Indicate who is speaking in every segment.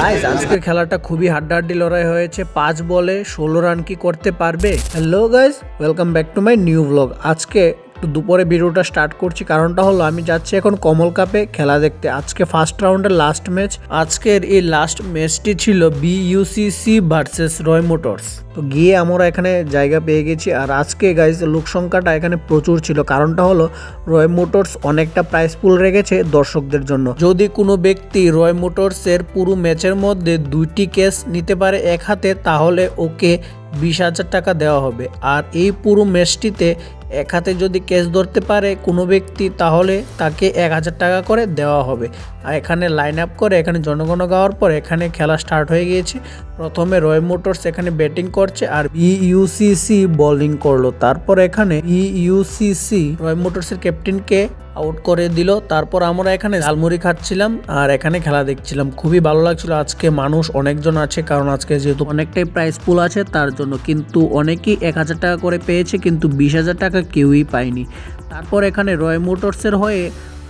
Speaker 1: Guys আজকের খেলাটা খুবই হাড্ডাহাড্ডি লড়াই হয়েছে। 5 বলে 16 রান কি করতে পারবে? Hello guys, welcome back to my new blog. আজকে একটু দুপুরে ভিডিওটা স্টার্ট করছি, কারণটা হলো আমি যাচ্ছি এখন কমল কাপে খেলা দেখতে। আজকে ফার্স্ট রাউন্ডের লাস্ট ম্যাচ। আজকের এই লাস্ট ম্যাচটি ছিল বিইউসিসি ভার্সেস রয় মোটরস। তো গিয়ে আমরা এখানে জায়গা পেয়ে গেছি। আর আজকে গাইজ লোক সংখ্যাটা এখানে প্রচুর ছিল, কারণটা হলো রয় মোটরস অনেকটা প্রাইস পুল রেখেছে দর্শকদের জন্য। যদি কোনো ব্যক্তি রয় মোটরসের পুরো ম্যাচের মধ্যে 2টি ক্যাচ নিতে পারে এক হাতে, তাহলে ওকে 20,000 টাকা দেওয়া হবে। আর এই পুরো ম্যাচটিতে এক হাতে যদি ক্যাচ ধরতে পারে কোনো ব্যক্তি, তাহলে তাকে 1,000 টাকা করে দেওয়া হবে। আর এখানে লাইন আপ করে এখানে জনগণ গাওয়ার পর এখানে খেলা স্টার্ট হয়ে গিয়েছে। প্রথমে রয় মোটরস এখানে ব্যাটিং করছে আর বিইউসিসি বোলিং করলো। তারপর এখানে বিইউসিসি রয় মোটরসের ক্যাপ্টেনকে আউট করে দিল। তারপর আমরা এখানে ঝালমুড়ি খাচ্ছিলাম আর এখানে খেলা দেখছিলাম। খুবই ভালো লাগছিল। আজকে মানুষ অনেকজন আছে, কারণ আজকে যেহেতু অনেকটাই প্রাইস পুল আছে তার জন্য। কিন্তু অনেকেই 1,000 টাকা করে পেয়েছে, কিন্তু 20,000 টাকা কেউই পায়নি। তারপর এখানে রয় মোটরসের হয়ে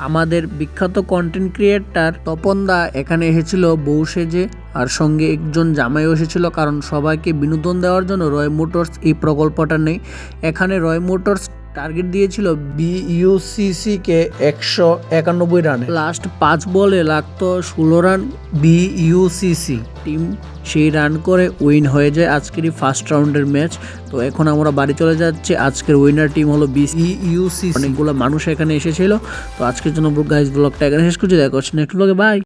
Speaker 1: আমাদের বিখ্যাত কন্টেন্ট ক্রিয়েটার তপন দা এখানে এসেছিল বউ সেজে, আর সঙ্গে একজন জামাইও এসেছিল, কারণ সবাইকে বিনোদন দেওয়ার জন্য রয় মোটরস এই প্রকল্পটা নেই। এখানে রয় মোটরস টার্গেট দিয়েছিল বিইউসিসি কে 191 রানে। লাস্ট 5 বলে লাগতো 16 রান। বিইউসিসি টিম সেই রান করে উইন হয়ে যায় আজকের ফার্স্ট রাউন্ডের ম্যাচ। তো এখন আমরা বাড়ি চলে যাচ্ছি। আজকের উইনার টিম হলো বিইউসিসি। অনেকগুলো মানুষ এখানে এসেছিল। তো আজকের জন্য গাইস ব্লগটা এখানে শেষ করছি। দেখা হচ্ছে নেক্সট ব্লগে। বাই।